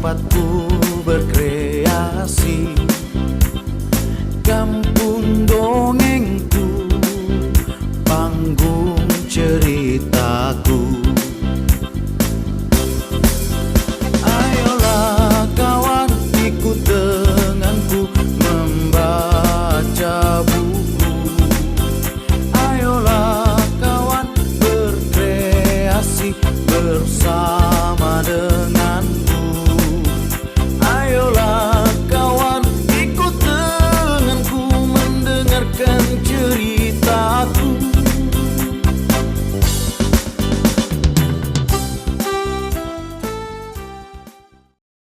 tempatku berkreasi, kampung dongengku, panggung ceritaku. Ayolah kawan, ikut denganku membaca buku. Ayolah kawan, berkreasi bersama.